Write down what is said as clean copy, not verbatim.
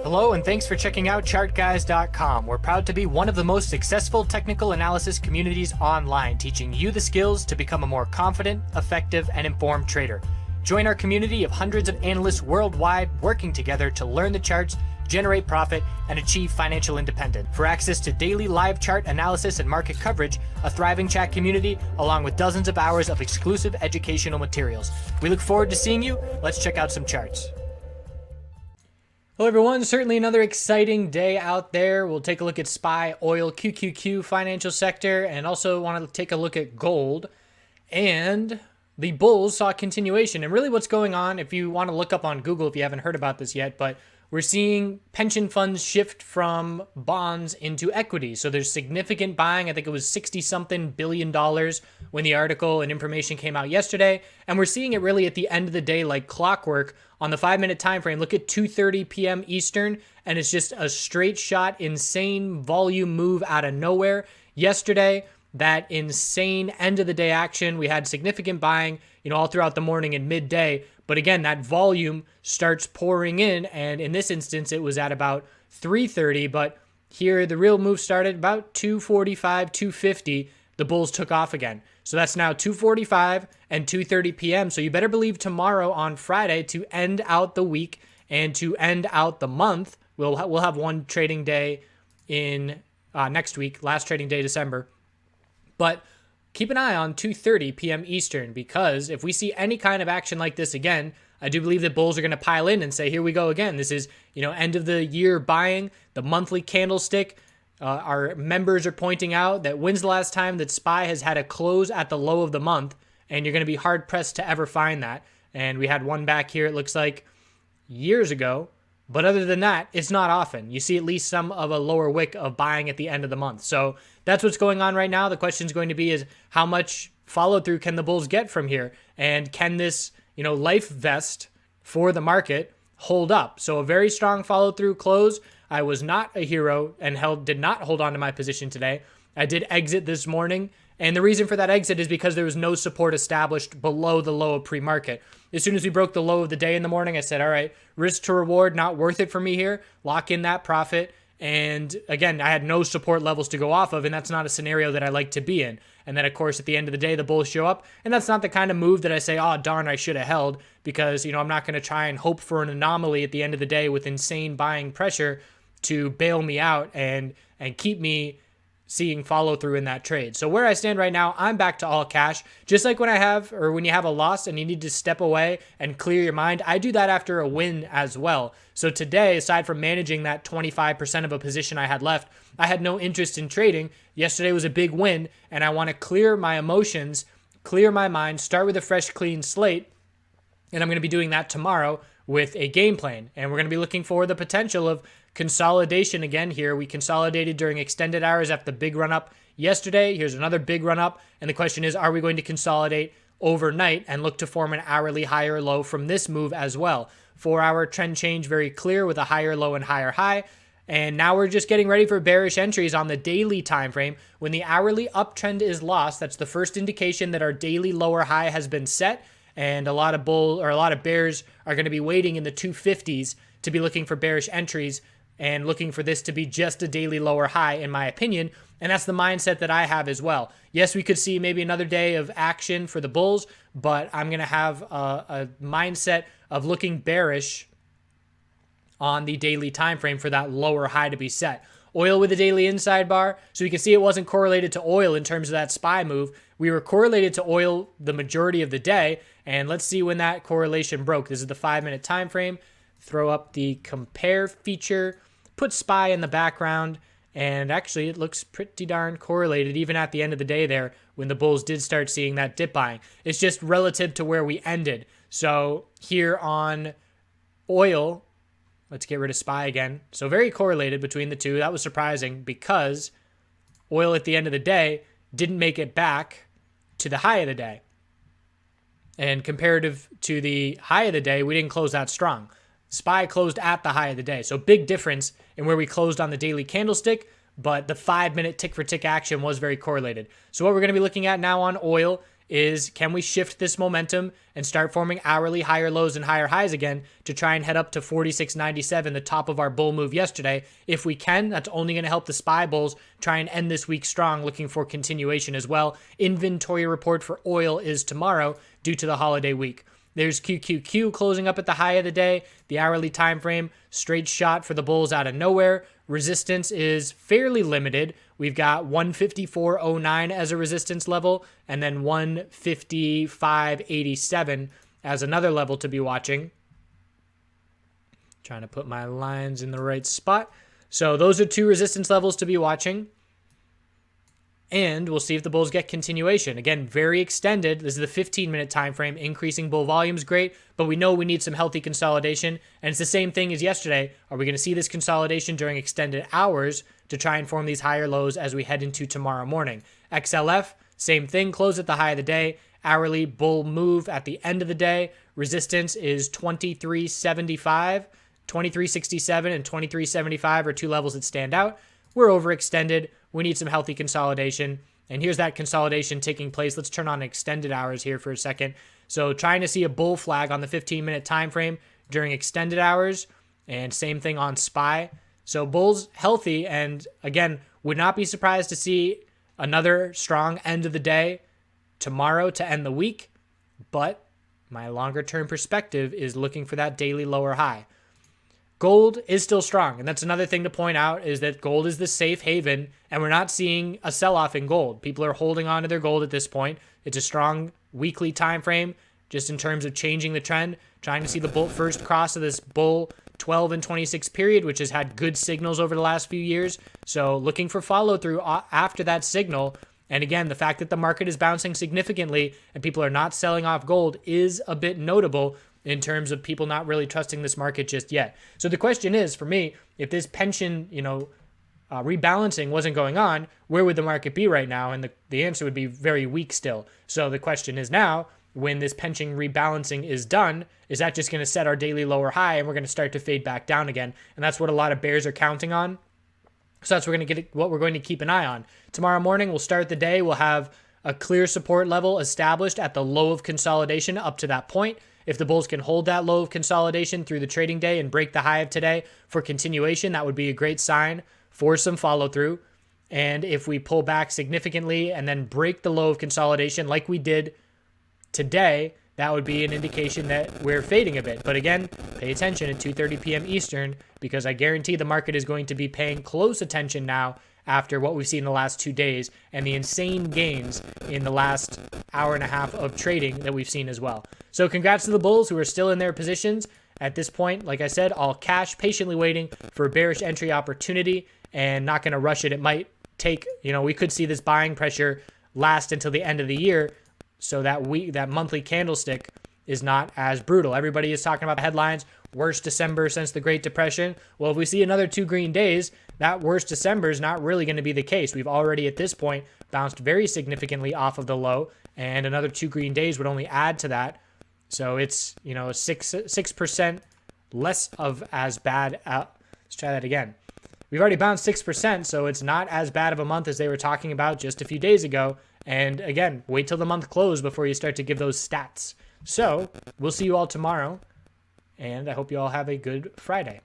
Hello and thanks for checking out ChartGuys.com. We're proud to be one of the most successful technical analysis communities online, teaching you the skills to become a more confident, effective, and informed trader. Join our community of hundreds of analysts worldwide working together to learn the charts, generate profit, and achieve financial independence. For access to daily live chart analysis and market coverage, a thriving chat community, along with dozens of hours of exclusive educational materials. We look forward to seeing you. Let's check out some charts. Hello everyone, certainly another exciting day out there. We'll take a look at SPY, oil, QQQ, financial sector, and also want to take a look at gold. And the bulls saw a continuation. And really what's going on, if you want to look up on Google if you haven't heard about this yet, but we're seeing pension funds shift from bonds into equity. So there's significant buying. I think it was $60-something billion when the article and information came out yesterday. And we're seeing it really at the end of the day like clockwork on the 5-minute time frame. Look at 2:30 p.m. Eastern, and it's just a straight shot, insane volume move out of nowhere. Yesterday, that insane end of the day action, we had significant buying, all throughout the morning and midday. But again, that volume starts pouring in, and in this instance, it was at about 3:30. But here, the real move started about 2:45, 2:50. The bulls took off again. So that's now 2:45 and 2:30 p.m. So you better believe tomorrow on Friday, to end out the week and to end out the month, we'll have one trading day in next week, last trading day December. But keep an eye on 2:30 p.m. Eastern, because if we see any kind of action like this again, I do believe that bulls are going to pile in and say, here we go again. This is, end of the year buying, the monthly candlestick. Our members are pointing out that when's the last time that SPY has had a close at the low of the month, and you're going to be hard pressed to ever find that. And we had one back here, it looks like years ago. But other than that, it's not often. You see at least some of a lower wick of buying at the end of the month. So that's what's going on right now. The question is going to be is how much follow through can the bulls get from here? And can this, life vest for the market hold up? So a very strong follow through close. I was not a hero and did not hold on to my position today. I did exit this morning. And the reason for that exit is because there was no support established below the low of pre-market. As soon as we broke the low of the day in the morning, I said, all right, risk to reward, not worth it for me here. Lock in that profit. And again, I had no support levels to go off of, and that's not a scenario that I like to be in. And then, of course, at the end of the day, the bulls show up, and that's not the kind of move that I say, oh, darn, I should have held, because, I'm not going to try and hope for an anomaly at the end of the day with insane buying pressure to bail me out and keep me seeing follow through in that trade. So where I stand right now, I'm back to all cash. Just like when you have a loss and you need to step away and clear your mind, I do that after a win as well. So today, aside from managing that 25% of a position I had left, I had no interest in trading. Yesterday was a big win, and I want to clear my emotions, clear my mind, start with a fresh, clean slate, and I'm going to be doing that tomorrow with a game plan. And we're going to be looking for the potential of consolidation again here. We consolidated during extended hours after the big run up yesterday. Here's another big run up. And the question is, are we going to consolidate overnight and look to form an hourly high or low from this move as well? 4-hour trend change very clear with a higher low and higher high. And now we're just getting ready for bearish entries on the daily time frame. When the hourly uptrend is lost, that's the first indication that our daily lower high has been set. And a lot of bears are going to be waiting in the 250s to be looking for bearish entries and looking for this to be just a daily lower high, in my opinion. And that's the mindset that I have as well. Yes, we could see maybe another day of action for the bulls, but I'm going to have a mindset of looking bearish on the daily time frame for that lower high to be set. Oil with a daily inside bar. So you can see it wasn't correlated to oil in terms of that SPY move. We were correlated to oil the majority of the day. And let's see when that correlation broke. This is the 5-minute time frame. Throw up the compare feature. Put SPY in the background, and actually it looks pretty darn correlated even at the end of the day there when the bulls did start seeing that dip buying. It's just relative to where we ended. So here on oil, let's get rid of SPY again. So very correlated between the two. That was surprising because oil at the end of the day didn't make it back to the high of the day. And comparative to the high of the day, we didn't close that strong. SPY closed at the high of the day. So big difference in where we closed on the daily candlestick, but the 5-minute tick for tick action was very correlated. So what we're going to be looking at now on oil is, can we shift this momentum and start forming hourly higher lows and higher highs again to try and head up to 46.97, the top of our bull move yesterday? If we can, that's only going to help the SPY bulls try and end this week strong, looking for continuation as well. Inventory report for oil is tomorrow due to the holiday week. There's QQQ closing up at the high of the day. The hourly time frame, straight shot for the bulls out of nowhere. Resistance is fairly limited. We've got 154.09 as a resistance level, and then 155.87 as another level to be watching. Trying to put my lines in the right spot. So those are two resistance levels to be watching. And we'll see if the bulls get continuation. Again, very extended. This is the 15-minute time frame. Increasing bull volume is great, but we know we need some healthy consolidation. And it's the same thing as yesterday. Are we going to see this consolidation during extended hours to try and form these higher lows as we head into tomorrow morning? XLF, same thing. Close at the high of the day. Hourly bull move at the end of the day. Resistance is 23.75, 23.67, and 23.75 are two levels that stand out. We're overextended. We need some healthy consolidation. And here's that consolidation taking place. Let's turn on extended hours here for a second. So trying to see a bull flag on the 15-minute time frame during extended hours, and same thing on SPY. So bulls healthy, and again, would not be surprised to see another strong end of the day tomorrow to end the week. But my longer term perspective is looking for that daily lower high. Gold is still strong, and that's another thing to point out, is that gold is the safe haven, and we're not seeing a sell-off in gold. People are holding on to their gold at this point. It's a strong weekly time frame, just in terms of changing the trend, trying to see the bull first cross of this bull 12 and 26 period, which has had good signals over the last few years. So looking for follow-through after that signal. And again, the fact that the market is bouncing significantly and people are not selling off gold is a bit notable in terms of people not really trusting this market just yet. So the question is, for me, if this pension, rebalancing wasn't going on, where would the market be right now? And the answer would be very weak still. So the question is now, when this pension rebalancing is done, is that just going to set our daily lower high and we're going to start to fade back down again? And that's what a lot of bears are counting on. So that's what we're going to keep an eye on. Tomorrow morning, we'll start the day. We'll have a clear support level established at the low of consolidation up to that point. If the bulls can hold that low of consolidation through the trading day and break the high of today for continuation, that would be a great sign for some follow through. And if we pull back significantly and then break the low of consolidation like we did today, that would be an indication that we're fading a bit. But again, pay attention at 2:30 p.m. Eastern, because I guarantee the market is going to be paying close attention now after what we've seen in the last 2 days and the insane gains in the last hour and a half of trading that we've seen as well. So congrats to the bulls who are still in their positions. At this point, like I said, all cash, patiently waiting for a bearish entry opportunity and not going to rush it. It might take, we could see this buying pressure last until the end of the year, so that monthly candlestick is not as brutal. Everybody is talking about the headlines, worst December since the Great Depression. Well, if we see another 2 green days, that worst December is not really going to be the case. We've already at this point bounced very significantly off of the low, and another 2 green days would only add to that. So it's 6% less of as bad. Let's try that again. We've already bounced 6%, so it's not as bad of a month as they were talking about just a few days ago. And again, wait till the month close before you start to give those stats. So we'll see you all tomorrow, and I hope you all have a good Friday.